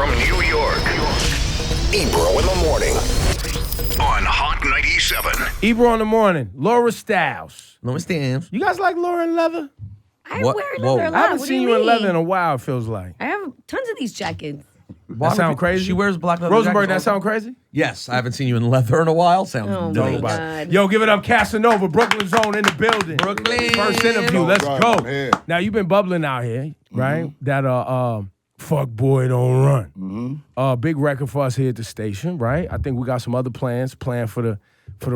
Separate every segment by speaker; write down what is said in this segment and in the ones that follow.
Speaker 1: from New York. Ebro in the morning on Hot 97.
Speaker 2: Ebro in the morning. Laura Styles.
Speaker 3: Laura Styles.
Speaker 2: You guys like Laura in leather?
Speaker 4: I
Speaker 3: What?
Speaker 4: wear
Speaker 3: Whoa.
Speaker 4: leather a lot.
Speaker 2: I haven't
Speaker 4: What
Speaker 2: seen
Speaker 4: do
Speaker 2: you in
Speaker 4: mean?
Speaker 2: leather in a while, it feels like.
Speaker 4: I have tons of these jackets.
Speaker 2: That sound crazy?
Speaker 3: She wears black leather
Speaker 2: Rosenberg,
Speaker 3: jackets
Speaker 2: that
Speaker 3: all the
Speaker 2: sound crazy?
Speaker 3: Yes, I haven't seen you in leather in a while. Sounds
Speaker 4: Oh,
Speaker 3: dope.
Speaker 4: my God.
Speaker 2: Yo, give it up, Casanova, Brooklyn Zone in the building.
Speaker 3: Brooklyn.
Speaker 2: First interview, let's
Speaker 5: Right,
Speaker 2: go.
Speaker 5: I'm here.
Speaker 2: Now, you've been bubbling out here, right? That Fuck Boy Don't Run. Big record for us here at the station, right? I think we got some other plans planned for the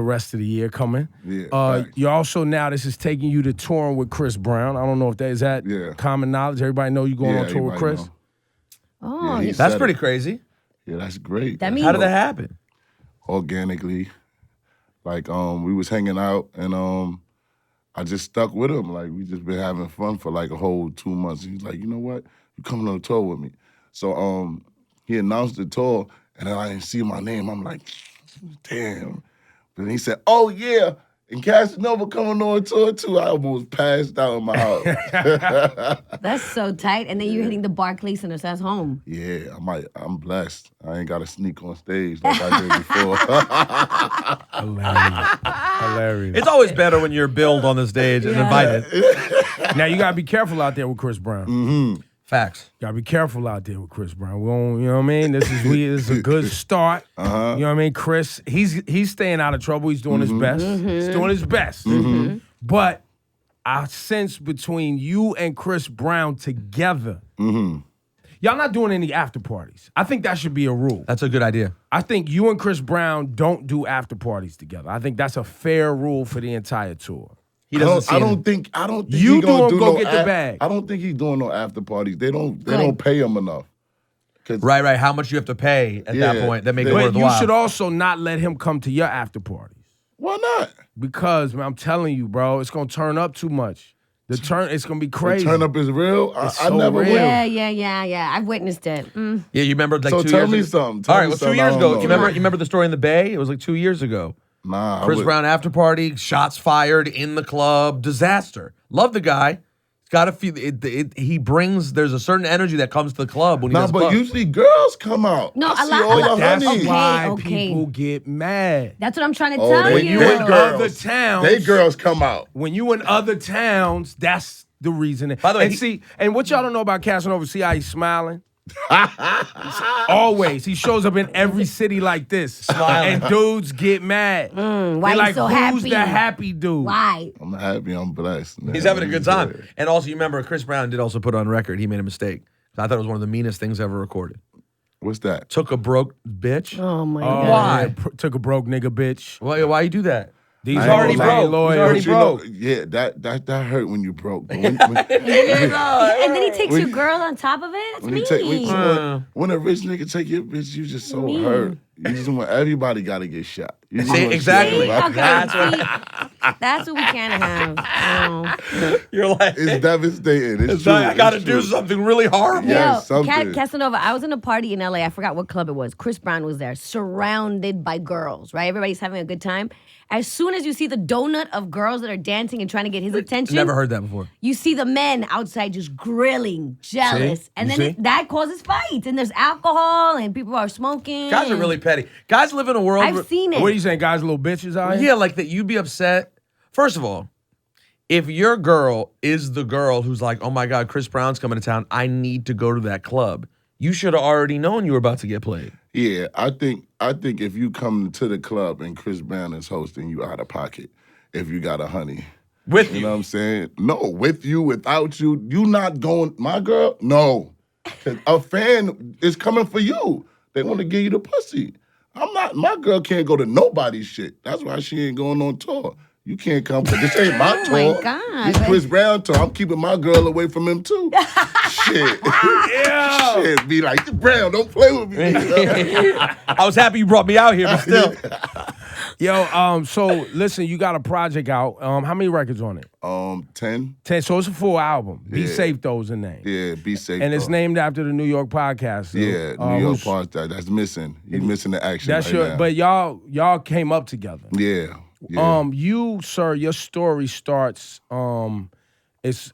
Speaker 2: rest of the year coming.
Speaker 5: Yeah, facts.
Speaker 2: You also now, this is taking you to touring with Chris Brown. I don't know if that is common knowledge. Everybody know you going on tour with
Speaker 5: everybody
Speaker 2: Chris?
Speaker 5: know.
Speaker 4: Oh,
Speaker 5: he
Speaker 4: yeah.
Speaker 3: That's
Speaker 5: said
Speaker 3: pretty
Speaker 5: it.
Speaker 3: crazy.
Speaker 5: Yeah, that's great.
Speaker 4: That means
Speaker 3: How did that happen?
Speaker 5: Organically. Like, we was hanging out and I just stuck with him. Like, we just been having fun for like a whole 2 months. He's like, you know what? You coming on a tour with me. So he announced the tour and then I didn't see my name. I'm like, damn. But he said, oh yeah, and Casanova coming on tour too. I almost passed out in my house.
Speaker 4: that's so tight. And then you're hitting the Barclays Center, so that's home.
Speaker 5: Yeah, I'm blessed. I ain't got to sneak on stage like I did before.
Speaker 2: Hilarious.
Speaker 3: It's always better when you're billed on the stage and invited.
Speaker 2: Now, you got to be careful out there with Chris Brown.
Speaker 3: Facts.
Speaker 2: Gotta be careful out there with Chris Brown. We don't, you know what I mean? This is a good start. You know what I mean? Chris, he's staying out of trouble. He's doing his best. He's doing his best. But I sense between you and Chris Brown together, y'all not doing any after parties. I think that should be a rule.
Speaker 3: That's a good idea.
Speaker 2: I think you and Chris Brown don't do after parties together. I think that's a fair rule for the entire tour.
Speaker 3: He doesn't
Speaker 5: I don't think
Speaker 2: You
Speaker 5: he gonna
Speaker 2: do
Speaker 5: do
Speaker 2: go
Speaker 5: no
Speaker 2: get the bag.
Speaker 5: I don't think he's doing no after parties. They don't pay him enough.
Speaker 3: Right. How much you have to pay at that
Speaker 5: Yeah.
Speaker 3: point that make it
Speaker 2: But
Speaker 3: worthwhile.
Speaker 2: you should also not let him come to your after parties.
Speaker 5: Why not?
Speaker 2: Because, man, I'm telling you, bro, it's gonna turn up too much. It's gonna be
Speaker 5: The
Speaker 2: crazy.
Speaker 5: turn up is real. I
Speaker 2: so
Speaker 5: never
Speaker 2: real.
Speaker 5: will.
Speaker 4: Yeah. I've witnessed it.
Speaker 3: Yeah, you remember like
Speaker 5: So
Speaker 3: 2
Speaker 5: tell
Speaker 3: years
Speaker 5: me
Speaker 3: ago?
Speaker 5: something.
Speaker 3: All
Speaker 5: Tell
Speaker 3: right,
Speaker 5: me
Speaker 3: well, 2
Speaker 5: something
Speaker 3: years
Speaker 5: I
Speaker 3: ago.
Speaker 5: don't
Speaker 3: You
Speaker 5: know.
Speaker 3: remember the story in the Bay? It was like 2 years ago.
Speaker 5: Nah,
Speaker 3: Chris Brown after party, shots fired in the club, disaster. Love the guy. Got a few. He brings. There's a certain energy that comes to the club when he
Speaker 5: Nah,
Speaker 3: does
Speaker 5: but
Speaker 3: club.
Speaker 5: usually girls come out.
Speaker 4: No,
Speaker 5: I
Speaker 4: a
Speaker 5: see
Speaker 4: lot-
Speaker 5: all
Speaker 4: but
Speaker 5: the
Speaker 2: That's
Speaker 5: honeys.
Speaker 2: why
Speaker 4: okay.
Speaker 2: people get mad.
Speaker 4: That's what I'm trying to
Speaker 5: Oh,
Speaker 4: tell
Speaker 5: they-
Speaker 4: you.
Speaker 5: they
Speaker 2: in
Speaker 5: girls.
Speaker 2: other towns,
Speaker 5: They girls come out.
Speaker 2: when you in other towns, that's the reason.
Speaker 3: By the way,
Speaker 2: and what y'all don't know about Casanova, see how he's smiling? Always. He shows up in every city like this.
Speaker 3: Smiling.
Speaker 2: And dudes get mad.
Speaker 4: why
Speaker 2: They're
Speaker 4: you
Speaker 2: like,
Speaker 4: so
Speaker 2: who's
Speaker 4: happy?
Speaker 2: the happy dude?
Speaker 4: Why?
Speaker 5: I'm happy. I'm blessed. Man.
Speaker 3: He's having a good time. And also, you remember Chris Brown did also put on record he made a mistake. I thought it was one of the meanest things ever recorded.
Speaker 5: What's that?
Speaker 3: Took a broke bitch.
Speaker 4: Oh my
Speaker 2: Oh,
Speaker 4: God.
Speaker 3: Why?
Speaker 2: yeah, took a broke nigga bitch.
Speaker 3: Why you do that?
Speaker 2: These
Speaker 5: I ain't
Speaker 2: already
Speaker 5: gonna lie.
Speaker 2: broke. Lawyers.
Speaker 3: He's already
Speaker 5: But you know,
Speaker 3: broke.
Speaker 5: yeah, that hurt when you broke. But
Speaker 4: And then he takes
Speaker 5: When-
Speaker 4: your girl on top of it? It's
Speaker 5: when,
Speaker 4: me.
Speaker 5: you when a rich nigga take your bitch, you just so hurt. You just want everybody got to get shot. You just
Speaker 3: See,
Speaker 5: want
Speaker 3: exactly.
Speaker 4: See?
Speaker 5: shit.
Speaker 4: Okay,
Speaker 3: That's what-
Speaker 4: see? That's what we can't have. Oh.
Speaker 3: You're like,
Speaker 5: It's devastating. It's true.
Speaker 3: I got to
Speaker 5: It's
Speaker 3: do
Speaker 5: true.
Speaker 3: something really horrible.
Speaker 5: Yeah.
Speaker 4: Yo,
Speaker 5: something.
Speaker 4: Casanova, I was in a party in LA. I forgot what club it was. Chris Brown was there, surrounded by girls, right? Everybody's having a good time. As soon as you see the donut of girls that are dancing and trying to get his attention,
Speaker 3: Never heard that before.
Speaker 4: you see the men outside just grilling, jealous.
Speaker 2: See?
Speaker 4: And
Speaker 2: You
Speaker 4: then
Speaker 2: see?
Speaker 4: that causes fights. And there's alcohol and people are smoking.
Speaker 3: Guys are really petty. Guys live in a world.
Speaker 4: I've seen it.
Speaker 2: What are you saying, guys, little bitches out here?
Speaker 3: Yeah, like that you'd be upset. First of all, if your girl is the girl who's like, oh my God, Chris Brown's coming to town, I need to go to that club, you should have already known you were about to get played.
Speaker 5: Yeah, I think if you come to the club and Chris Brown is hosting, you out of pocket. If you got a honey.
Speaker 3: With
Speaker 5: You
Speaker 3: you.
Speaker 5: know what I'm saying? No, with you, without you, you not going, my girl? No. 'Cause a fan is coming for you. They want to give you the pussy. My girl can't go to nobody's shit. That's why she ain't going on tour. You can't come, because this ain't my
Speaker 4: Oh
Speaker 5: tour.
Speaker 4: my God.
Speaker 5: This Chris Brown tour. I'm keeping my girl away from him too. Shit.
Speaker 2: Yeah.
Speaker 5: Shit, be like, Brown, don't play with me.
Speaker 3: I was happy you brought me out here, but still.
Speaker 2: Yo, so listen, you got a project out. How many records on it?
Speaker 5: 10.
Speaker 2: 10. So it's a full album. Be
Speaker 5: Yeah.
Speaker 2: Safe, though, is the name.
Speaker 5: Yeah, be safe.
Speaker 2: And it's
Speaker 5: though.
Speaker 2: named after the New York podcast. So,
Speaker 5: Yeah, New York
Speaker 2: who's-
Speaker 5: part that's missing. He's missing the action.
Speaker 2: That's
Speaker 5: right
Speaker 2: your.
Speaker 5: now.
Speaker 2: But y'all came up together.
Speaker 5: Yeah. Yeah.
Speaker 2: You, sir, your story starts. It's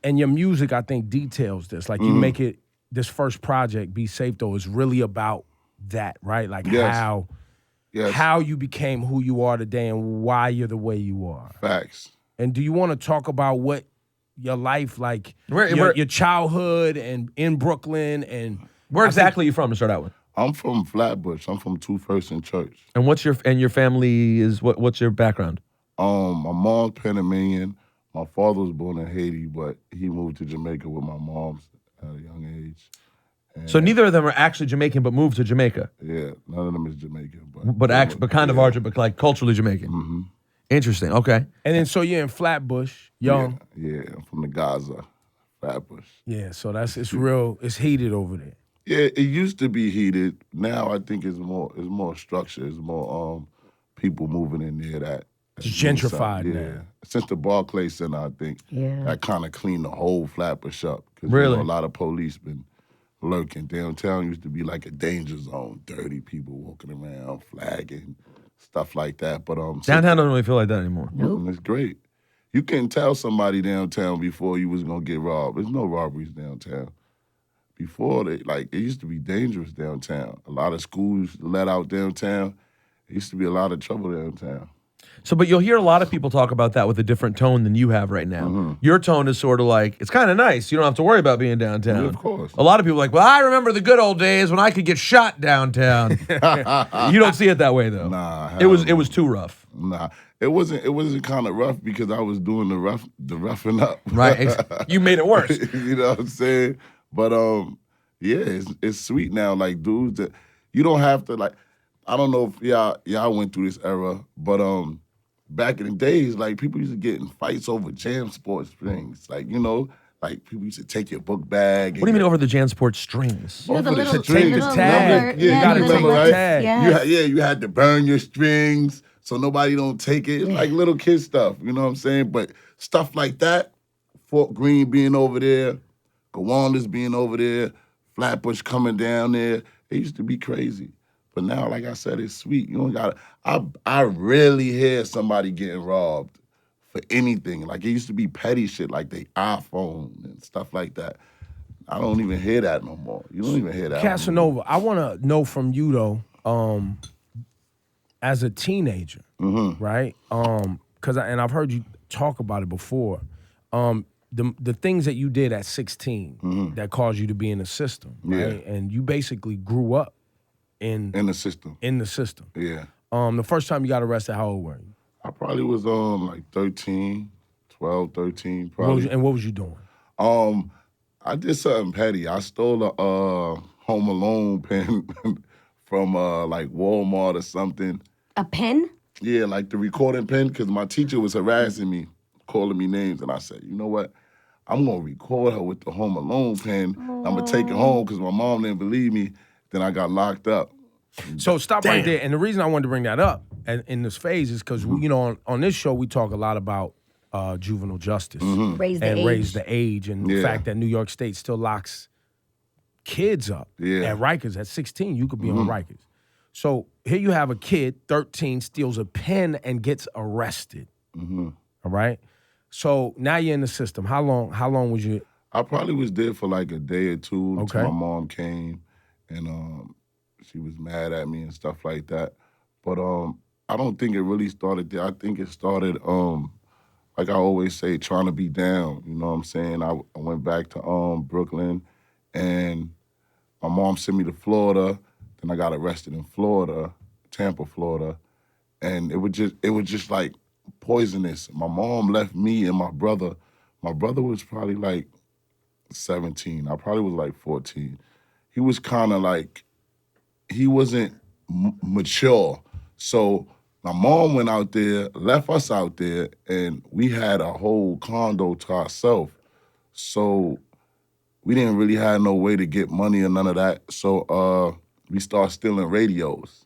Speaker 2: and your music, I think, details this. Like you make it this first project, Be Safe, though, is really about that, right? Like
Speaker 5: Yes.
Speaker 2: how you became who you are today and why you're the way you are.
Speaker 5: Facts.
Speaker 2: And do you want to talk about what your life, like
Speaker 3: Where-
Speaker 2: your childhood and in Brooklyn and
Speaker 3: Where exactly are you from to start out with?
Speaker 5: I'm from Flatbush. I'm from 2 First and Church.
Speaker 3: And your family is what's your background?
Speaker 5: My mom's Panamanian. My father was born in Haiti, but he moved to Jamaica with my mom at a young age.
Speaker 3: So neither of them are actually Jamaican, but moved to Jamaica.
Speaker 5: Yeah, none of them is Jamaican,
Speaker 3: But kind of are, but like culturally Jamaican.
Speaker 5: Mm-hmm.
Speaker 3: Interesting. Okay.
Speaker 2: And then so you're in Flatbush, young.
Speaker 5: Yeah, I'm from the Gaza, Flatbush.
Speaker 2: Yeah, so it's heated over there.
Speaker 5: Yeah, it used to be heated. Now I think it's more structure. It's more people moving in there that
Speaker 2: It's gentrified now.
Speaker 5: Since the Barclays Center, I think that kind of cleaned the whole Flatbush up. Because
Speaker 3: Really?
Speaker 5: a lot of police been lurking. Downtown used to be like a danger zone. Dirty people walking around, flagging, stuff like that. But
Speaker 3: Downtown doesn't really feel like that anymore.
Speaker 5: It's great. You can tell somebody downtown before you was gonna get robbed. There's no robberies downtown. Before it used to be dangerous downtown. A lot of schools let out downtown. There used to be a lot of trouble downtown.
Speaker 3: So, but you'll hear a lot of people talk about that with a different tone than you have right now.
Speaker 5: Mm-hmm.
Speaker 3: Your tone is sort of like, it's kind of nice. You don't have to worry about being downtown.
Speaker 5: Yeah, of course.
Speaker 3: A lot of people are like, well, I remember the good old days when I could get shot downtown. You don't see it that way, though.
Speaker 5: Nah,
Speaker 3: it was too rough.
Speaker 5: Nah, it wasn't kind of rough because I was doing the roughing up.
Speaker 3: Right. You made it worse.
Speaker 5: You know what I'm saying? But yeah, it's sweet now. Like dudes that you don't have to like. I don't know if y'all went through this era, but back in the days, like people used to get in fights over Jam Sports strings. Like like people used to take your book bag.
Speaker 3: What do you mean over the JanSport strings?
Speaker 4: You know, the
Speaker 5: Over
Speaker 4: little
Speaker 5: string,
Speaker 2: the
Speaker 4: little
Speaker 2: tag.
Speaker 4: rubber-
Speaker 5: Yeah, you gotta
Speaker 4: the little
Speaker 5: remember,
Speaker 4: rubber-
Speaker 5: right?
Speaker 4: Yes.
Speaker 5: You had to burn your strings so nobody don't take it. It's like little kid stuff, you know what I'm saying? But stuff like that, Fort Greene being over there, Gowanus being over there, Flatbush coming down there, it used to be crazy. But now, like I said, it's sweet. You don't gotta. I rarely hear somebody getting robbed for anything. Like it used to be petty shit, like the iPhone and stuff like that. I don't even hear that no more. You don't even hear that.
Speaker 2: Casanova, I want to know from you though, as a teenager, right? And I've heard you talk about it before. The things that you did at 16 that caused you to be in the system, right?
Speaker 5: Yeah.
Speaker 2: And you basically grew up in
Speaker 5: in the system.
Speaker 2: the system.
Speaker 5: Yeah.
Speaker 2: The first time you got arrested, how old were you?
Speaker 5: I probably was like 13, 12, 13, probably.
Speaker 2: What was you doing?
Speaker 5: I did something petty. I stole a Home Alone pen from like Walmart or something.
Speaker 4: A pen?
Speaker 5: Yeah, like the recording pen, because my teacher was harassing me, calling me names, and I said, you know what? I'm gonna record her with the Home Alone pen. I'm gonna take it home because my mom didn't believe me. Then I got locked up.
Speaker 2: So stop right there. And the reason I wanted to bring that up in this phase is because on this show we talk a lot about juvenile justice
Speaker 4: Raise the
Speaker 2: and
Speaker 4: age.
Speaker 2: raise the age, and the
Speaker 5: Yeah.
Speaker 2: fact that New York State still locks kids up
Speaker 5: Yeah.
Speaker 2: at Rikers at 16. You could be on Rikers. So here you have a kid, 13, steals a pen and gets arrested. All right. So now you're in the system. How long was you?
Speaker 5: I probably was there for like a day or two until
Speaker 2: Okay.
Speaker 5: my mom came, and she was mad at me and stuff like that. But I don't think it really started there. I think it started, like I always say, trying to be down. You know what I'm saying? I went back to Brooklyn, and my mom sent me to Florida. Then I got arrested in Florida, Tampa, Florida, and it was just like poisonous. My mom left me and my brother. My brother was probably like 17. I probably was like 14. He was kind of like, he wasn't mature. So my mom went out there, left us out there, and we had a whole condo to ourselves. So we didn't really have no way to get money or none of that. So we started stealing radios.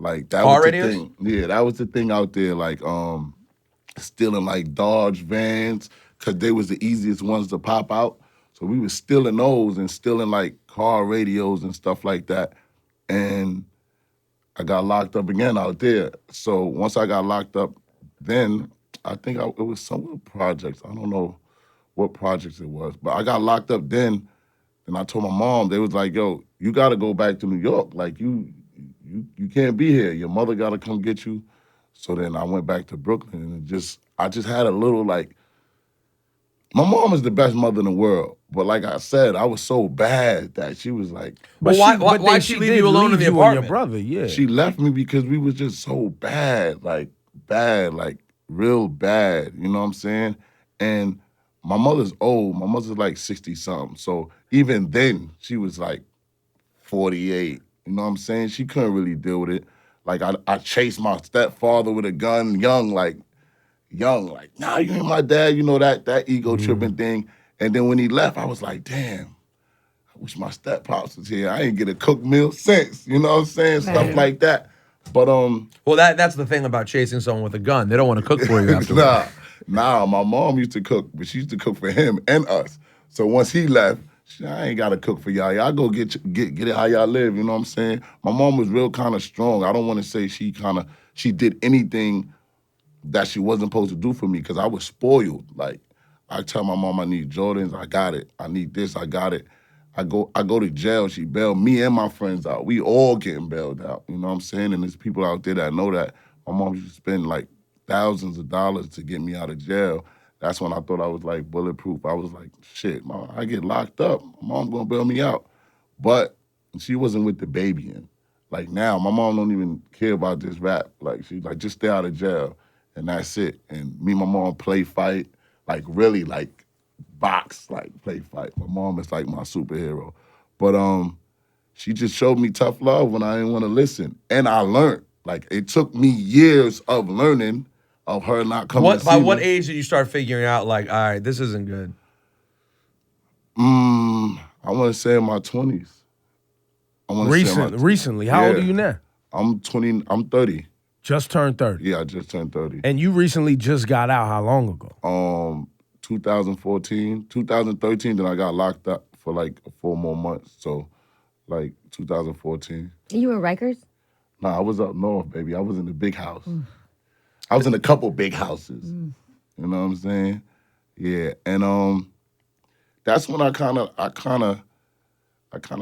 Speaker 5: Like that
Speaker 3: Car
Speaker 5: was
Speaker 3: radios?
Speaker 5: the thing. Yeah, that was the thing out there. Like stealing like Dodge vans, cause they was the easiest ones to pop out. So we was stealing those and stealing like car radios and stuff like that. And I got locked up again out there. So once I got locked up, then I think it was some projects. I don't know what projects it was, but I got locked up then And I told my mom, they was like, yo, you got to go back to New York. Like, you can't be here. Your mother got to come get you. So then I went back to Brooklyn, and I just had a little, like, my mom is the best mother in the world. But like I said, I was so bad that she was like,
Speaker 3: Well, why'd she leave you alone in the apartment?
Speaker 2: And your brother, yeah.
Speaker 5: she left me because we was just so bad, like real bad. You know what I'm saying? And my mother's old. My mother's like 60-something. So even then, she was like 48. You know what I'm saying? She couldn't really deal with it. Like, I chased my stepfather with a gun young, like, nah, you ain't my dad. You know, that ego tripping thing. And then when he left, I was like, damn, I wish my step pops was here. I ain't get a cooked meal since. You know what I'm saying? Stuff like that. But
Speaker 3: well, that's the thing about chasing someone with a gun. They don't want to cook for you afterwards.
Speaker 5: Nah, my mom used to cook, but she used to cook for him and us. So once he left, I ain't got to cook for y'all. Y'all go get it how y'all live, you know what I'm saying? My mom was real kind of strong. I don't want to say she did anything that she wasn't supposed to do for me because I was spoiled. Like, I tell my mom I need Jordans, I got it. I need this, I got it. I go to jail, she bailed me and my friends out. We all getting bailed out, you know what I'm saying? And there's people out there that know that. My mom used to spend like thousands of dollars to get me out of jail. That's when I thought I was like bulletproof. I was like, shit, Mom, I get locked up. My mom's gonna bail me out. But she wasn't with the baby in. Like now, my mom don't even care about this rap. Like she's like, just stay out of jail. And that's it. And me and my mom play fight, like really like box, like play fight. My mom is like my superhero. But she just showed me tough love when I didn't want to listen. And I learned. Like it took me years of learning of her not coming to see
Speaker 3: By
Speaker 5: me.
Speaker 3: what age did you start figuring out like, all right, this isn't good?
Speaker 5: I want to say in my 20s.
Speaker 2: Recently. How old are you now?
Speaker 5: I'm 30.
Speaker 2: Just turned 30.
Speaker 5: Yeah, I just turned 30.
Speaker 2: And you recently just got out how long ago?
Speaker 5: 2014, 2013, then I got locked up for like 4 more months. So like 2014.
Speaker 4: You were Rikers?
Speaker 5: Nah, I was up north, baby. I was in the big house. I was in a couple big houses. You know what I'm saying? Yeah. And that's when I kind of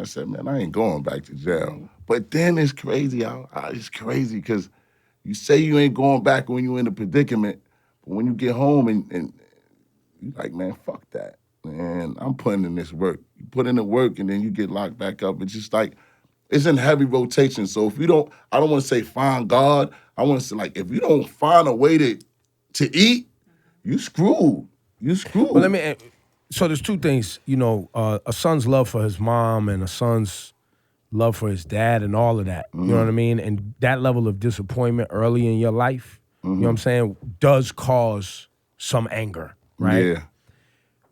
Speaker 5: said, man, I ain't going back to jail. But then it's crazy. It's crazy because you say you ain't going back when you're in a predicament, but when you get home and you like, man, fuck that. Man, I'm putting in this work. You put in the work and then you get locked back up. It's just like, it's in heavy rotation. So if you don't, I don't want to say find God. I want to say like, if you don't find a way to eat, you screwed. You screwed.
Speaker 2: Well, so there's two things, you know, a son's love for his mom and a son's love for his dad and all of that. You know what I mean? And that level of disappointment early in your life, you know what I'm saying, does cause some anger, right?
Speaker 5: Yeah.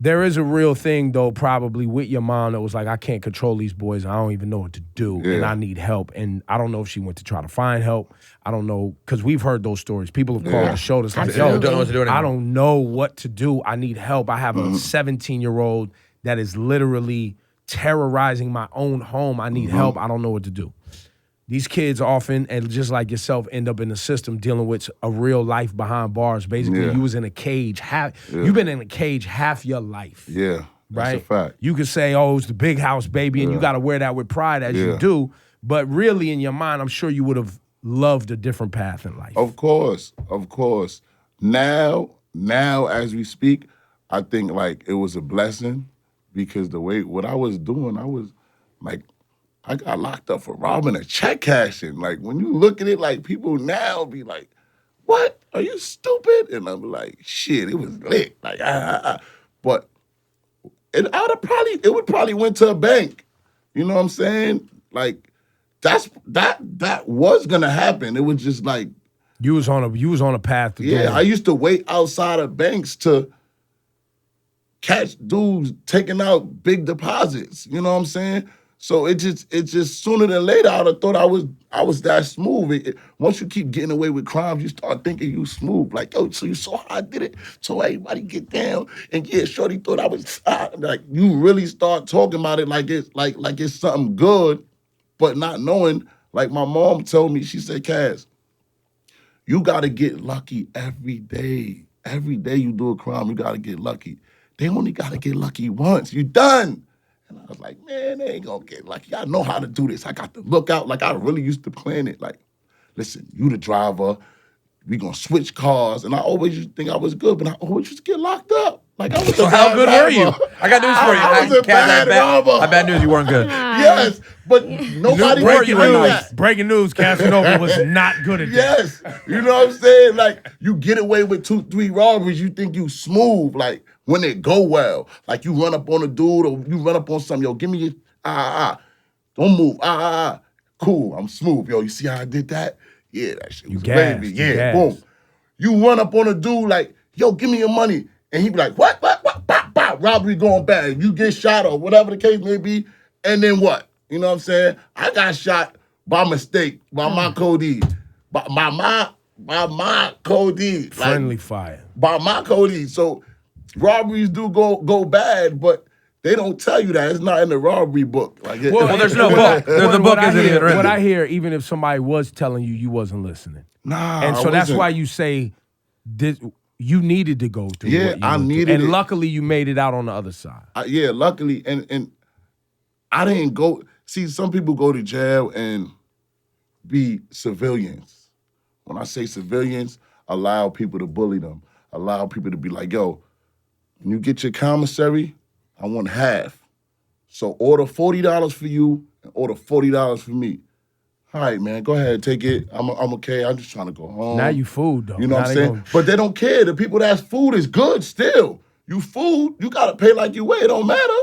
Speaker 2: There is a real thing, though, probably with your mom that was like, I can't control these boys. And I don't even know what to do, and I need help. And I don't know if she went to try to find help. I don't know, because we've heard those stories. People have called the show that's like, yo,
Speaker 3: don't know what to do anymore.
Speaker 2: I don't know what to do. I need help. I have a 17-year-old that is literally terrorizing my own home. I need help. I don't know what to do. These kids often, and just like yourself, end up in the system dealing with a real life behind bars. Basically, you was in a cage. You've been in a cage half your life.
Speaker 5: Yeah, that's
Speaker 2: right?
Speaker 5: a fact.
Speaker 2: You could say, oh, it's the big house, baby, and you got to wear that with pride as you do. But really, in your mind, I'm sure you would have loved a different path in life.
Speaker 5: Of course. Now, as we speak, I think like it was a blessing because what I was doing, I was like, I got locked up for robbing a check cashing. Like, when you look at it, like, people now be like, what? Are you stupid? And I'm like, shit, it was lit. Like, But it would probably went to a bank. You know what I'm saying? Like, that was gonna happen. It was just like,
Speaker 2: You was on a path to do it.
Speaker 5: I used to wait outside of banks to catch dudes taking out big deposits. You know what I'm saying? So it just sooner than later, I would have thought I was that smooth. Once you keep getting away with crimes, you start thinking you smooth. Like, yo, so you saw how I did it? So everybody get down. And yeah, shorty thought I was like, you really start talking about it like it's something good, but not knowing. Like my mom told me, she said, Cass, you gotta get lucky every day. Every day you do a crime, you gotta get lucky. They only gotta get lucky once. You done. And I was like, man, they ain't gonna get like, y'all know how to do this. I got the lookout. Like, I really used to plan it. Like, listen, you the driver. We gonna switch cars. And I always used to think I was good, but I always used to get locked up. Like, I was
Speaker 3: So how good were you? I got news for you.
Speaker 5: I was a bad robber.
Speaker 3: I bad news. You weren't good.
Speaker 5: Yes, but nobody
Speaker 2: breaking
Speaker 5: knew
Speaker 2: news.
Speaker 5: that.
Speaker 2: Breaking news. Casanova was not good at that.
Speaker 5: Yes, you know what I'm saying? Like, you get away with 2-3 robberies, you think you smooth, like, when it go well. Like, you run up on a dude or you run up on something, yo, give me your, don't move, cool, I'm smooth, yo, you see how I did that? Yeah, that shit was
Speaker 2: gassed,
Speaker 5: baby,
Speaker 2: you
Speaker 5: yeah,
Speaker 2: gassed.
Speaker 5: boom. You run up on a dude like, yo, give me your money, and he be like, what, bop, bop, robbery going bad, you get shot or whatever the case may be, and then what? You know what I'm saying? I got shot by mistake, by my codee, by my codee.
Speaker 2: Friendly fire.
Speaker 5: By my codee. So robberies do go bad, but they don't tell you that. It's not in the robbery book. Like,
Speaker 3: Well, there's no book. The book isn't even written.
Speaker 2: What I hear, even if somebody was telling you, you wasn't listening.
Speaker 5: Nah,
Speaker 2: And so
Speaker 5: I
Speaker 2: that's
Speaker 5: wasn't.
Speaker 2: why you say this, you needed to go through
Speaker 5: Yeah,
Speaker 2: what you
Speaker 5: I
Speaker 2: went through.
Speaker 5: needed
Speaker 2: and
Speaker 5: it.
Speaker 2: luckily you made it out on the other side.
Speaker 5: Yeah, luckily, and I didn't go. See, some people go to jail and be civilians. When I say civilians, allow people to bully them. Allow people to be like, yo, when you get your commissary, I want half. So order $40 for you and order $40 for me. All right, man, go ahead, take it. I'm okay. I'm just trying to go home.
Speaker 2: Now you food, though.
Speaker 5: You know
Speaker 2: Now
Speaker 5: what I'm
Speaker 2: they
Speaker 5: saying?
Speaker 2: gonna-
Speaker 5: But they don't care. The people that's food is good still. You food, you gotta pay like you weigh. It don't matter.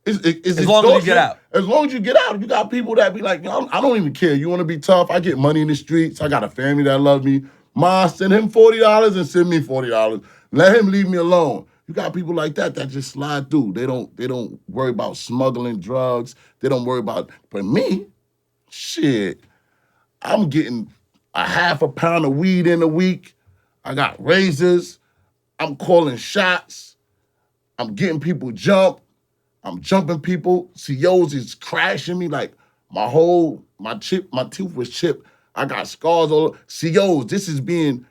Speaker 5: It's
Speaker 3: As long as you get out.
Speaker 5: As long as you get out. You got people that be like, I don't even care. You want to be tough? I get money in the streets. I got a family that love me. Ma, send him $40 and send me $40. Let him leave me alone. You got people like that just slide through. They don't worry about smuggling drugs. They don't worry about. But me, shit, I'm getting a half a pound of weed in a week. I got razors. I'm calling shots. I'm getting people jumped. I'm jumping people. CEOs is crashing me. Like, my tooth was chipped. I got scars all over. CEOs, this is being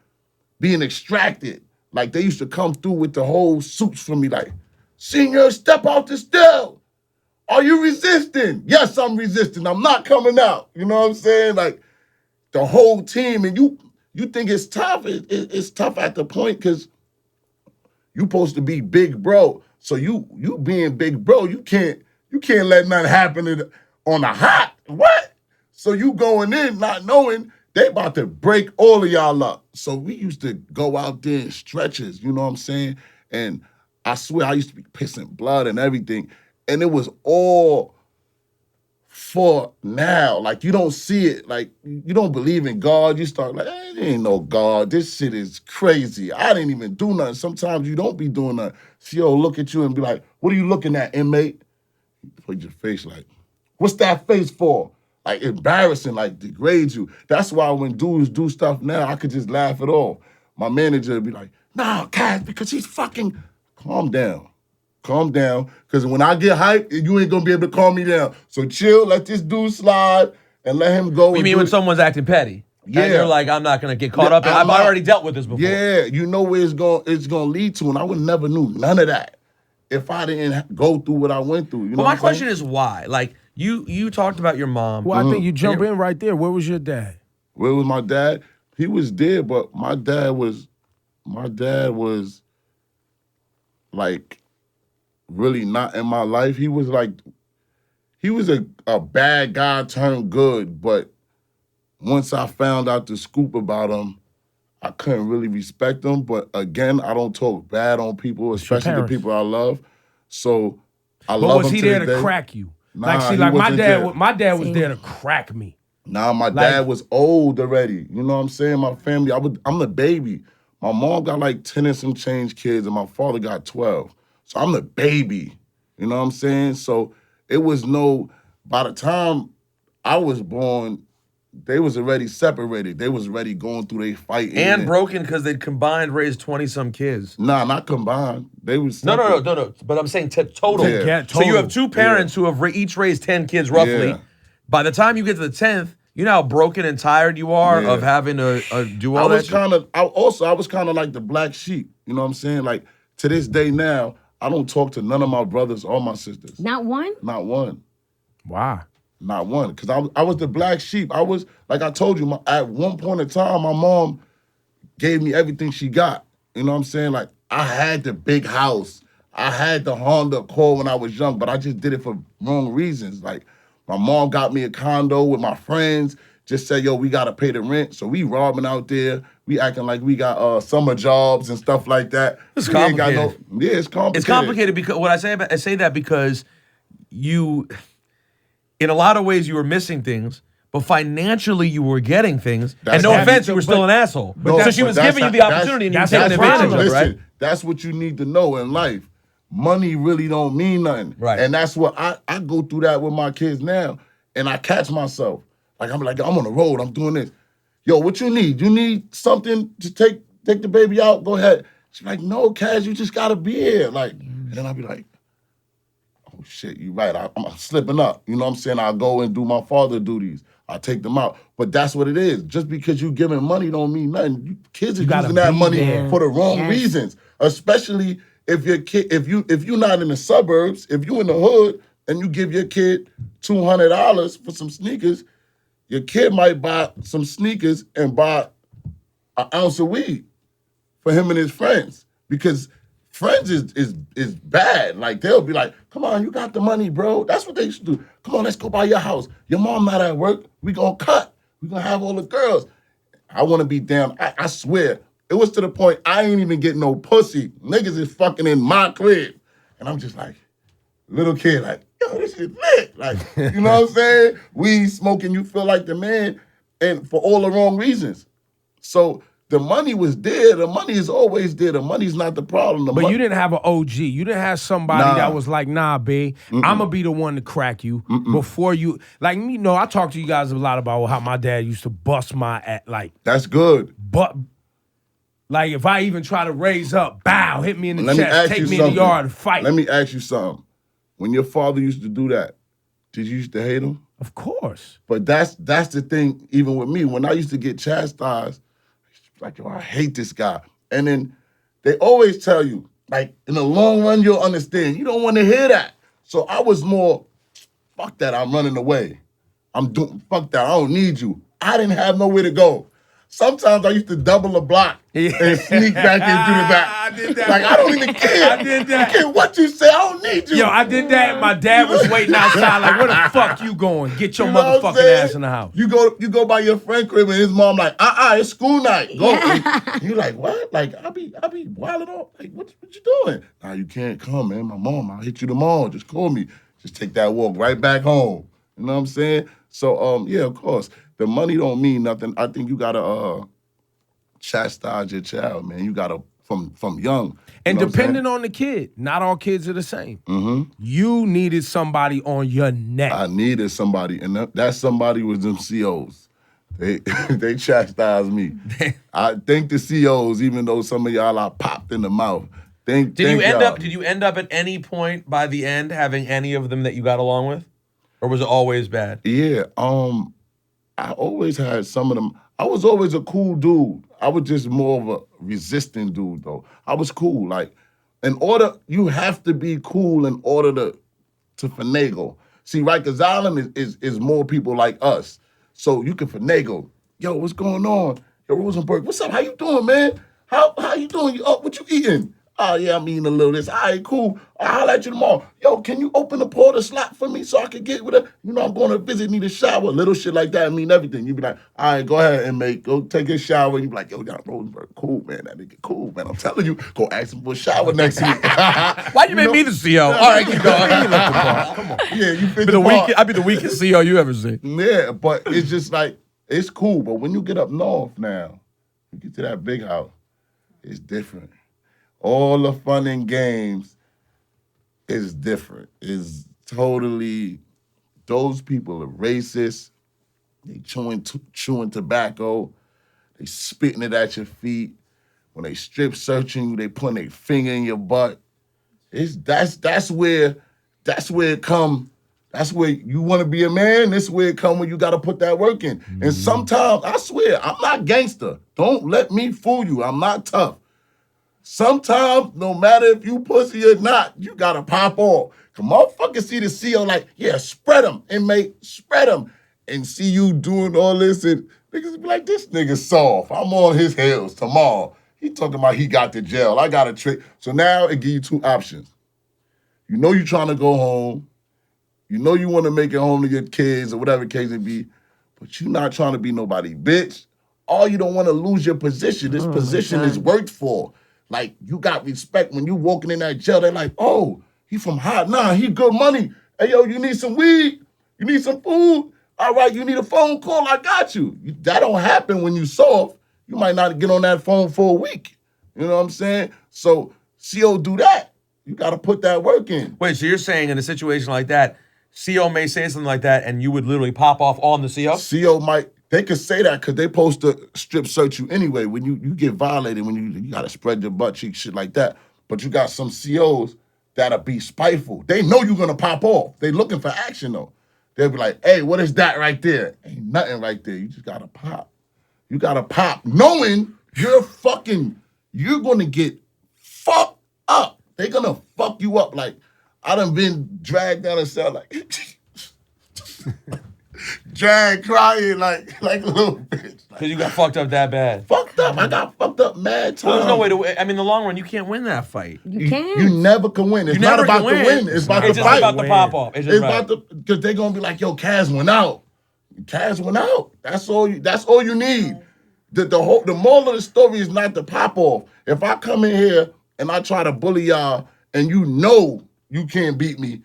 Speaker 5: extracted. Like, they used to come through with the whole suits for me, like, senior, step out the still. Are you resisting? Yes, I'm resisting. I'm not coming out. You know what I'm saying? Like, the whole team, and you think it's tough. It's tough at the point because you supposed to be big bro. So you being big bro, you can't let nothing happen on the hot. What? So you going in not knowing they about to break all of y'all up. So we used to go out there in stretches, you know what I'm saying? And I swear I used to be pissing blood and everything. And it was all for now. Like, you don't see it. Like, you don't believe in God. You start like, there ain't no God. This shit is crazy. I didn't even do nothing. Sometimes you don't be doing nothing. CEO look at you and be like, what are you looking at, inmate? You put your face like, what's that face for? Like, embarrassing, like, degrade you. That's why when dudes do stuff now, I could just laugh it off. My manager would be like, nah, Cass, because he's fucking, calm down. Calm down, because when I get hyped, you ain't gonna be able to calm me down. So chill, let this dude slide, and let him go.
Speaker 3: You mean when someone's acting petty?
Speaker 5: Yeah.
Speaker 3: And you're like, I'm not gonna get caught
Speaker 5: Yeah,
Speaker 3: up. I've already dealt with this before.
Speaker 5: Yeah, you know where it's gonna lead to, and I would never knew none of that if I didn't go through what I went through. You know
Speaker 3: But my
Speaker 5: what I'm
Speaker 3: question
Speaker 5: saying?
Speaker 3: is why? Like, you talked about your mom.
Speaker 2: Well, I think you jump in right there. Where was your dad?
Speaker 5: Where was my dad? He was there, but my dad was like really not in my life. He was a bad guy turned good, but once I found out the scoop about him, I couldn't really respect him. But again, I don't talk bad on people, especially the
Speaker 2: parents.
Speaker 5: people I love. So I
Speaker 2: But
Speaker 5: love
Speaker 2: was
Speaker 5: him
Speaker 2: he
Speaker 5: to
Speaker 2: there
Speaker 5: this
Speaker 2: to
Speaker 5: day.
Speaker 2: crack you?
Speaker 5: Nah,
Speaker 2: Like, see,
Speaker 5: he
Speaker 2: like my
Speaker 5: wasn't
Speaker 2: dad,
Speaker 5: there.
Speaker 2: my dad was there to crack me.
Speaker 5: Nah, my
Speaker 2: Like-
Speaker 5: dad was old already. You know what I'm saying? My family, I'm the baby. My mom got like 10 and some change kids, and my father got 12. So I'm the baby. You know what I'm saying? So it was by the time I was born, they was already separated. They was already going through their fighting.
Speaker 3: And broken because they'd combined raised 20-some kids.
Speaker 5: Nah, not combined. They was
Speaker 3: No.
Speaker 5: separate.
Speaker 3: But I'm saying total.
Speaker 5: Yeah.
Speaker 2: Yeah,
Speaker 3: So you
Speaker 2: total.
Speaker 3: have two parents who have each raised 10 kids roughly.
Speaker 5: Yeah.
Speaker 3: By the time you get to the 10th, you know how broken and tired you are
Speaker 5: Yeah.
Speaker 3: of having to do all
Speaker 5: I
Speaker 3: that
Speaker 5: was
Speaker 3: shit?
Speaker 5: kind of like the black sheep. You know what I'm saying? Like, to this day now, I don't talk to none of my brothers or my sisters.
Speaker 4: Not one?
Speaker 5: Not one.
Speaker 2: Why?
Speaker 5: Not one. Because I was the black sheep. I was, like I told you, at one point in time, my mom gave me everything she got. You know what I'm saying? Like, I had the big house. I had the Honda Accord when I was young, but I just did it for wrong reasons. Like, my mom got me a condo with my friends, just said, yo, we got to pay the rent. So we robbing out there. We acting like we got summer jobs and stuff like that.
Speaker 3: It's
Speaker 5: We ain't got
Speaker 3: complicated.
Speaker 5: yeah, it's complicated.
Speaker 3: It's complicated because I say that because you, in a lot of ways, you were missing things, but financially you were getting things. And no offense, you were still an asshole. So she was giving you the opportunity and you were taking advantage of it, right?
Speaker 5: Listen, that's what you need to know in life. Money really don't mean nothing.
Speaker 3: Right.
Speaker 5: And that's what I go through that with my kids now. And I catch myself. I'm on the road, I'm doing this. Yo, what you need? You need something to take the baby out? Go ahead. She's like, no, Kaz, you just gotta be here. Like, and then I'll be like, oh shit, you right. I'm slipping up. You know what I'm saying? I'll go and do my father duties. I'll take them out. But that's what it is. Just because you giving money don't mean nothing. Kids are using that money for the wrong reasons. Especially if your kid, if you're not in the suburbs, if you in the hood and you give your kid $200 for some sneakers, your kid might buy some sneakers and buy an ounce of weed for him and his friends. Because friends is bad. Like, they'll be like, come on, you got the money, bro. That's what they used to do. Come on, let's go by your house. Your mom not at work. We gonna cut. We gonna have all the girls. I wanna be down. I swear. It was to the point I ain't even getting no pussy. Niggas is fucking in my crib. And I'm just like, little kid, like, yo, this is lit. Like, you know what I'm saying? Weed smoking, you feel like the man, and for all the wrong reasons. So the money was there. The money is always there. The money's not the problem.
Speaker 2: But you didn't have an OG. You didn't have somebody that was like, nah, B, I'm going to be the one to crack you before you. Like, you know, I talk to you guys a lot about how my dad used to bust my, like.
Speaker 5: That's good.
Speaker 2: But, like, if I even try to raise up, bow, hit me in the chest, take me in the yard and fight.
Speaker 5: Let me ask you something. When your father used to do that, did you used to hate him?
Speaker 2: Of course.
Speaker 5: But that's the thing, even with me. When I used to get chastised, like, yo, I hate this guy. And then they always tell you, like, in the long run, you'll understand. You don't want to hear that. So I was more, fuck that, I'm running away. Fuck that, I don't need you. I didn't have nowhere to go. Sometimes I used to double a block and sneak back into the back.
Speaker 2: I did that.
Speaker 5: Like, I don't even care.
Speaker 2: I did that.
Speaker 5: I care what you say, I don't need you.
Speaker 2: Yo, I did that, and my dad was waiting outside like, where the fuck you going? Get your
Speaker 5: You know what I'm
Speaker 2: motherfucking
Speaker 5: saying?
Speaker 2: ass in the house.
Speaker 5: You go by your friend crib and his mom like, it's school night. Go. You like, what? Like, I'll be wilding off. Like, what you doing? Nah, you can't come, man. My mom, I'll hit you tomorrow. Just call me. Just take that walk right back home. You know what I'm saying? So, yeah, of course. The money don't mean nothing. I think you gotta chastise your child, man. You gotta from young.
Speaker 2: And depending on the kid, not all kids are the same. Mm-hmm. You needed somebody on your neck.
Speaker 5: I needed somebody, and that somebody was them COs. They chastised me. I thank the COs, even though some of y'all I popped in the mouth. Did you
Speaker 3: end up at any point by the end having any of them that you got along with? Or was it always bad?
Speaker 5: Yeah. I always had some of them. I was always a cool dude. I was just more of a resistant dude, though. I was cool. Like, you have to be cool in order to finagle. See, Rikers Island is more people like us. So you can finagle. Yo, what's going on? Yo, Rosenberg, what's up? How you doing, man? How you doing? You up? What you eating? Oh, yeah, I'm eating a little this. All right, cool. I'll holler at you tomorrow. Yo, can you open the porter slot for me so I can get with her? You know, I'm going to visit, need a shower. Little shit like that mean everything. You be like, all right, go ahead and go take a shower. You be like, yo, Rosenberg, cool, man. That nigga cool, man. I'm telling you, go ask him for a shower next week.
Speaker 3: Why you make me the CO? All right, keep going.
Speaker 2: Come on.
Speaker 5: Yeah, you fit the part.
Speaker 3: I'd be the weakest CO you ever seen.
Speaker 5: Yeah, but it's just like, it's cool. But when you get up north now, you get to that big house, it's different. All the fun and games is different. It's totally, those people are racist. They chewing tobacco. They spitting it at your feet. When they strip searching you, they putting their finger in your butt. That's where it come. That's where you want to be a man. This is where it come when you got to put that work in. Mm-hmm. And sometimes, I swear, I'm not gangster. Don't let me fool you. I'm not tough. sometimes, no matter if you pussy or not, you gotta pop off. Come motherfuckers see the CO like, yeah, spread them, inmate, spread them. And see you doing all this and niggas be like, this nigga soft. I'm on his heels tomorrow. He talking about he got to jail. I got a trick. So now it give you two options. You know you trying to go home. You know you want to make it home to your kids or whatever the case may be, but you not trying to be nobody bitch. Or you don't want to lose your position. This position is worked for. Like, you got respect when you walking in that jail. They're like, oh, he from hot. Nah, he good money. Hey, yo, you need some weed? You need some food? All right, you need a phone call? I got you. That don't happen when you soft. You might not get on that phone for a week. You know what I'm saying? So, CO do that. You got to put that work in.
Speaker 3: Wait, so you're saying in a situation like that, CO may say something like that and you would literally pop off on the CO?
Speaker 5: CO might, they could say that because they supposed to strip search you anyway. When you get violated, when you got to spread your butt cheeks, shit like that. But you got some COs that'll be spiteful. They know you're going to pop off. They looking for action, though. They'll be like, hey, what is that right there? Ain't nothing right there. You just got to pop. You got to pop knowing you're going to get fucked up. They going to fuck you up. Like, I done been dragged down a cell, like, dragged, crying like a little bitch.
Speaker 3: Because you got fucked up that bad.
Speaker 5: Fucked up. I got fucked up mad time.
Speaker 3: Well, there's no way to win. I mean, in the long run, you can't win that fight.
Speaker 4: You can't.
Speaker 5: You never can win. It's not about the win. It's about the
Speaker 3: It's just
Speaker 5: fight.
Speaker 3: about the pop-off. It's just
Speaker 5: about the, because they're going to be like, yo, Kaz went out. Kaz went out. That's all you need. The moral of the story is not the pop-off. If I come in here and I try to bully y'all and you know you can't beat me,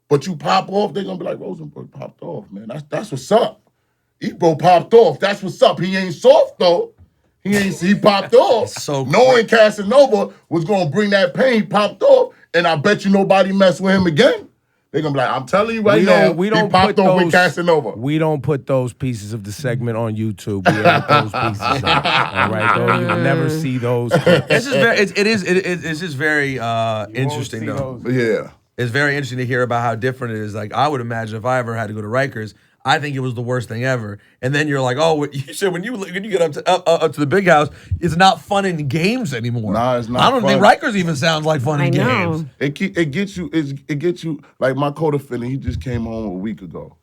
Speaker 5: but you pop off, they're going to be like, Rosenberg popped off, man. That's what's up. Ebro popped off. That's what's up. He ain't soft, though. He popped off.
Speaker 3: So
Speaker 5: knowing Casanova was going to bring that pain, he popped off, and I bet you nobody messed with him again. They're going to be like, I'm telling you right now, he popped off with Casanova.
Speaker 2: We don't put those pieces of the segment on YouTube. We edit those pieces out. All right, though, you will never see those.
Speaker 3: It's just very interesting, though.
Speaker 5: Yeah.
Speaker 3: It's very interesting to hear about how different it is. Like, I would imagine if I ever had to go to Rikers, I think it was the worst thing ever. And then you're like, oh, you said when you get up to the big house, it's not fun in games anymore.
Speaker 5: Nah, it's not.
Speaker 3: I don't think Rikers even sounds like fun in games.
Speaker 5: It gets you. Like my co-defendant, he just came home a week ago.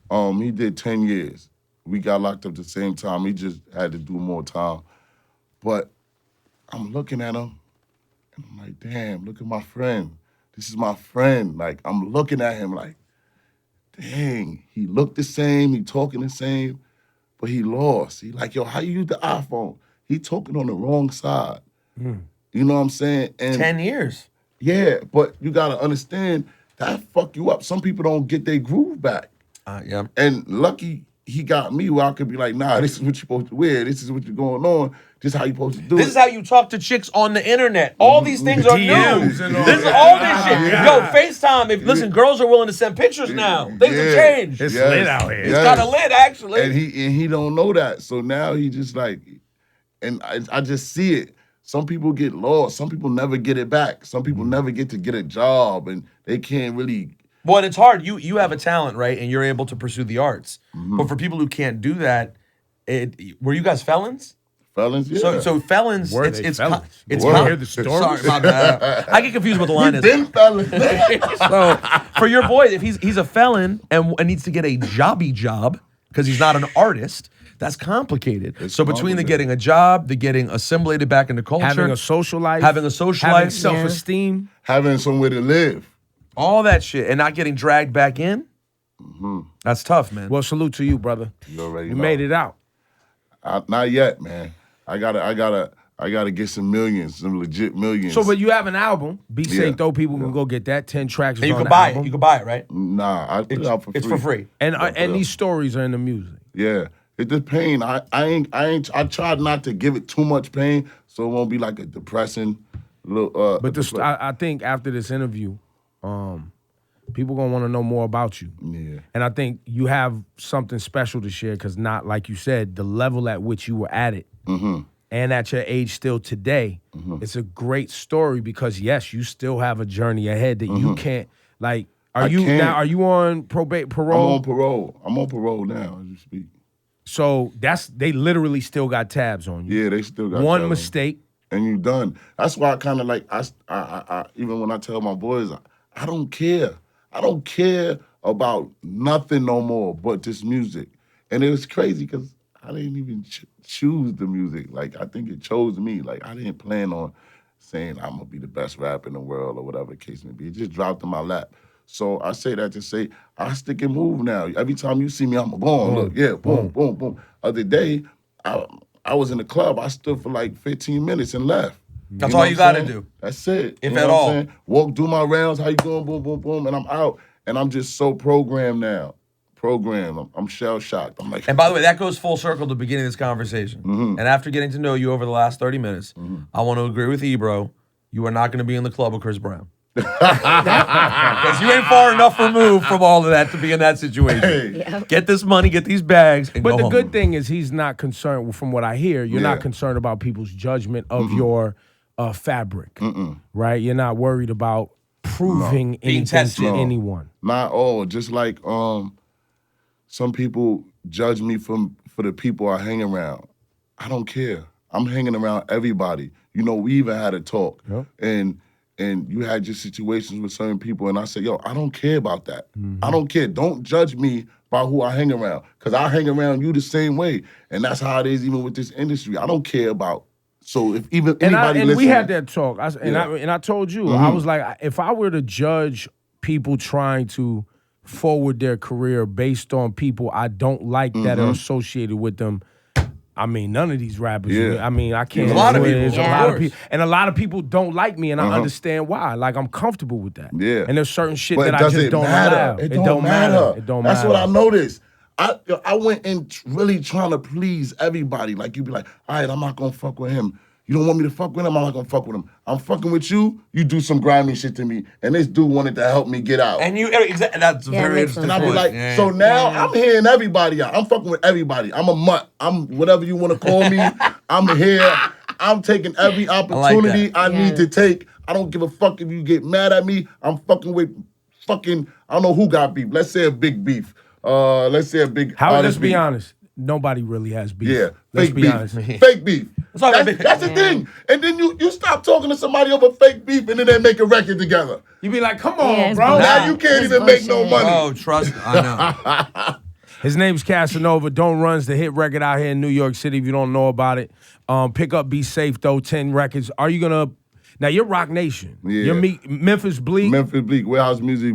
Speaker 5: He did 10 years. We got locked up at the same time. He just had to do more time. But I'm looking at him, and I'm like, damn, look at my friend. This is my friend. Like, I'm looking at him like, dang, he looked the same, he talking the same, but he lost. He like, yo, how you use the iPhone? He talking on the wrong side. You know what I'm saying? And
Speaker 3: 10 years.
Speaker 5: Yeah, but you gotta understand, that fuck you up. Some people don't get their groove back.
Speaker 3: Yeah.
Speaker 5: And lucky he got me where I could be like, nah, this is what you're supposed to wear. This is what you're going on. This is how you're supposed to do it.
Speaker 3: This is how you talk to chicks on the internet. All these things are new.
Speaker 2: DMs and all
Speaker 3: This is
Speaker 2: that.
Speaker 3: all this shit. Yo, FaceTime. Listen, girls are willing to send pictures now. Things have changed.
Speaker 2: It's lit out here.
Speaker 3: It's kind of lit, actually.
Speaker 5: And he don't know that. So now he just like, and I just see it. Some people get lost. Some people never get it back. Some people never get to get a job, and they can't really.
Speaker 3: Well, and it's hard. You have a talent, right? And you're able to pursue the arts. But for people who can't do that, were you guys felons?
Speaker 5: Felons, yeah.
Speaker 3: So felons,
Speaker 2: Were
Speaker 3: it's
Speaker 2: they
Speaker 3: it's
Speaker 2: felons?
Speaker 3: it's
Speaker 2: Were
Speaker 3: con-
Speaker 2: they hear the stories?
Speaker 3: Sorry, my bad. I get confused what the line is.
Speaker 5: Them felons.
Speaker 3: So for your boy, if he's a felon and needs to get a job because he's not an artist, that's complicated. So between the getting a job, the getting assimilated back into culture,
Speaker 2: Having a social life.
Speaker 3: having
Speaker 2: self-esteem.
Speaker 5: Having somewhere to live.
Speaker 3: all that shit, and not getting dragged back in, that's tough, man.
Speaker 2: Well, salute to you, brother.
Speaker 5: You already
Speaker 2: You
Speaker 5: know.
Speaker 2: made it out.
Speaker 5: Not yet, man. I gotta get some millions, some legit millions.
Speaker 2: So, but you have an album. Be
Speaker 5: Yeah.
Speaker 2: Safe, though. People can go get that. 10 tracks.
Speaker 3: and
Speaker 2: is
Speaker 3: you
Speaker 2: on
Speaker 3: can
Speaker 2: the
Speaker 3: buy
Speaker 2: album.
Speaker 3: it. You can buy it, right?
Speaker 5: Nah, I put it out for free.
Speaker 3: It's for free.
Speaker 2: And these stories are in the music.
Speaker 5: Yeah. It's the pain. I tried not to give it too much pain, so it won't be like a depressing little.
Speaker 2: But I think after this interview, people gonna want to know more about you.
Speaker 5: Yeah.
Speaker 2: And I think you have something special to share because not like you said, the level at which you were at it, and at your age still today, it's a great story because yes, you still have a journey ahead that you can't like. Are you on parole?
Speaker 5: I'm on parole now as you speak.
Speaker 2: So they literally still got tabs on you.
Speaker 5: Yeah, they still got
Speaker 2: One
Speaker 5: tabs on me.
Speaker 2: mistake
Speaker 5: and you done. That's why I kind of like, I even when I tell my boys, I don't care. I don't care about nothing no more but this music. And it was crazy because I didn't even choose the music. Like, I think it chose me. Like, I didn't plan on saying I'm gonna be the best rapper in the world or whatever the case may be. It just dropped in my lap. So I say that to say, I stick and move now. Every time you see me, I'm going, look, yeah, boom, boom, boom. Other day, I was in the club, I stood for like 15 minutes and left.
Speaker 3: That's all you gotta do.
Speaker 5: That's it.
Speaker 3: If at all.
Speaker 5: Walk, do my rounds, how you doing, boom, boom, boom, and I'm out. And I'm just so programmed now. I'm shell-shocked. I'm like,
Speaker 3: and by the way, that goes full circle to the beginning of this conversation. And after getting to know you over the last 30 minutes, I want to agree with Ebro. You are not going to be in the club with Chris Brown. Because you ain't far enough removed from all of that to be in that situation.
Speaker 4: Yep.
Speaker 3: Get this money, get these bags, and
Speaker 2: But
Speaker 3: go
Speaker 2: the
Speaker 3: home.
Speaker 2: good thing is he's not concerned, from what I hear, you're not concerned about people's judgment of your fabric, right? You're not worried about proving anything to anyone.
Speaker 5: Not all. Just like some people judge me for the people I hang around. I don't care. I'm hanging around everybody. You know, we even had a talk.
Speaker 2: Yep.
Speaker 5: And you had your situations with certain people, and I said, yo, I don't care about that. I don't care. Don't judge me by who I hang around, because I hang around you the same way. And that's how it is even with this industry. I don't care about. So if even anybody
Speaker 2: and
Speaker 5: listening.
Speaker 2: we had that talk, I told you, I was like, if I were to judge people trying to forward their career based on people I don't like that are associated with them, I mean, none of these rappers.
Speaker 5: Yeah.
Speaker 2: I mean, I can't.
Speaker 3: A lot of people.
Speaker 2: There's
Speaker 3: Yeah.
Speaker 2: a lot of people, and a lot of people don't like me, and I understand why. Like, I'm comfortable with that.
Speaker 5: Yeah.
Speaker 2: And there's certain shit
Speaker 5: But
Speaker 2: that I
Speaker 5: does
Speaker 2: just
Speaker 5: it
Speaker 2: don't
Speaker 5: matter?
Speaker 2: allow.
Speaker 5: It don't matter.
Speaker 2: It don't matter.
Speaker 5: That's what I noticed. I went in really trying to please everybody. Like, you be like, all right, I'm not gonna fuck with him. You don't want me to fuck with him? I'm not gonna fuck with him. I'm fucking with you. You do some grimy shit to me, and this dude wanted to help me get out.
Speaker 3: And you exactly that's
Speaker 4: Yeah,
Speaker 3: very
Speaker 4: makes
Speaker 3: interesting.
Speaker 5: And I be
Speaker 3: point.
Speaker 5: like,
Speaker 3: Yeah.
Speaker 5: so now I'm hearing everybody out. I'm fucking with everybody. I'm a mutt. I'm whatever you want to call me. I'm here. I'm taking every opportunity I need to take. I don't give a fuck if you get mad at me. I'm fucking with fucking, I don't know who got beef. Let's say a big beef. Let's say a big
Speaker 2: Let's be
Speaker 5: beef.
Speaker 2: honest. Nobody really has beef.
Speaker 5: Yeah,
Speaker 2: Let's
Speaker 5: fake
Speaker 2: be
Speaker 5: beef.
Speaker 2: honest.
Speaker 5: Fake beef. That's the thing. And then you stop talking to somebody over fake beef, and then they make a record together.
Speaker 2: You be like, come on,
Speaker 4: it's
Speaker 2: bro.
Speaker 4: bullshit.
Speaker 5: Now you can't
Speaker 4: It's
Speaker 5: even make no
Speaker 4: bullshit.
Speaker 5: money.
Speaker 3: Oh, trust me. I know.
Speaker 2: His name's Casanova. Don't Run's the hit record out here in New York City if you don't know about it. Pick up Be Safe, though, 10 records. Are you going to... Now, you're Rock Nation.
Speaker 5: Yeah.
Speaker 2: You're Memphis Bleak.
Speaker 5: Memphis Bleak, Warehouse Music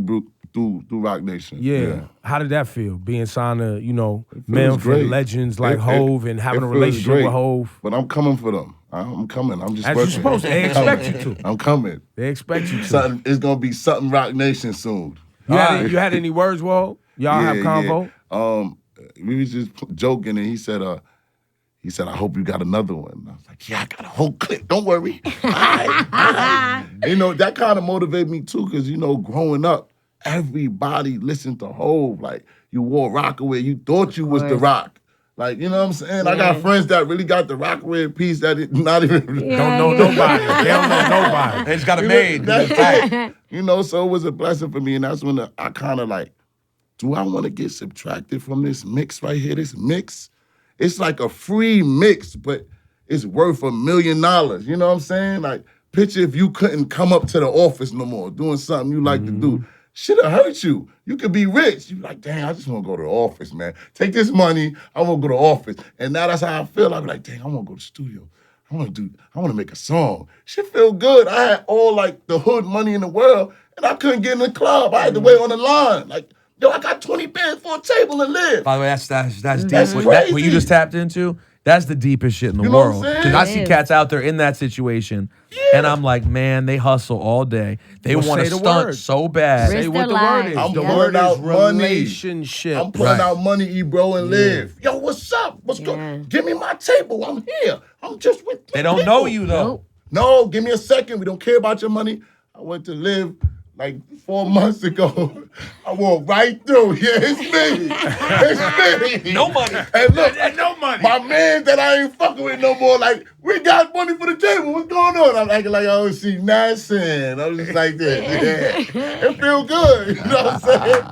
Speaker 5: through Rock Nation.
Speaker 2: Yeah. How did that feel, being signed to,
Speaker 5: feels
Speaker 2: Memphis
Speaker 5: great.
Speaker 2: legends like
Speaker 5: It-
Speaker 2: Hove and having
Speaker 5: it
Speaker 2: a
Speaker 5: feels
Speaker 2: relationship
Speaker 5: great.
Speaker 2: with Hove?
Speaker 5: But I'm coming for them. I'm coming. I'm just
Speaker 2: As
Speaker 5: working.
Speaker 2: you're supposed to. They
Speaker 5: I'm
Speaker 2: expect
Speaker 5: coming.
Speaker 2: you to.
Speaker 5: I'm coming.
Speaker 2: They expect you to.
Speaker 5: Something, it's gonna be something Rock Nation soon.
Speaker 2: You had any words, Whoa? Y'all have convo?
Speaker 5: Yeah. We was just joking, and he said, I hope you got another one. And I was like, yeah, I got a whole clip. Don't worry. All right. That kind of motivated me too, because growing up, everybody listened to Hove. Like, you wore Rockaway, you thought you was the Rock. Like, you know what I'm saying? I got friends that really got the Rockaway piece that it not even
Speaker 2: Don't know nobody. They don't know nobody.
Speaker 3: They just got it made.
Speaker 5: That's it. So it was a blessing for me, and that's when I kind of like, do I want to get subtracted from this mix right here? This mix, it's like a free mix, but it's worth $1 million. You know what I'm saying? Like, picture if you couldn't come up to the office no more, doing something you like to do. Shit'll hurt you. You could be rich. You like, dang, I just want to go to the office, man. Take this money, I want to go to the office. And now that's how I feel. I be like, dang, I want to go to the studio. I want to make a song. Shit feel good. I had all like the hood money in the world, and I couldn't get in the club. I had to wait on the line. Like, yo, I got 20 bands for a table to live.
Speaker 3: By the way, that's deep.
Speaker 5: That's
Speaker 3: What
Speaker 5: crazy.
Speaker 3: you just tapped into, that's the deepest shit in the
Speaker 5: You know what I'm
Speaker 3: world.
Speaker 5: saying?
Speaker 3: Because I
Speaker 4: It
Speaker 3: see
Speaker 4: is.
Speaker 3: cats out there in that situation, and I'm like, man, they hustle all day. They
Speaker 2: Well,
Speaker 3: want to
Speaker 2: say the
Speaker 3: stunt
Speaker 2: word.
Speaker 3: so bad.
Speaker 4: Risk
Speaker 2: Say what
Speaker 4: their
Speaker 2: the word is.
Speaker 4: lives.
Speaker 5: I'm
Speaker 2: The
Speaker 5: pulling
Speaker 2: word
Speaker 5: out
Speaker 2: is
Speaker 5: money.
Speaker 2: relationship.
Speaker 5: I'm pulling
Speaker 3: Right.
Speaker 5: out money, Ebro, and live. Yo, what's up? What's
Speaker 4: Yeah.
Speaker 5: going? Give me my table. I'm here. I'm just with
Speaker 3: They don't know you though.
Speaker 4: Nope.
Speaker 5: No, give me a second. We don't care about your money. I went to live like 4 months ago. I walked right through. Yeah, it's me. It's me.
Speaker 3: No money.
Speaker 5: And look,
Speaker 2: No money.
Speaker 5: my man that I ain't fucking with no more, like, we got money for the table. What's going on? I'm acting like I don't see nothing. I was just like this. Yeah. It feel good. You know what I'm saying?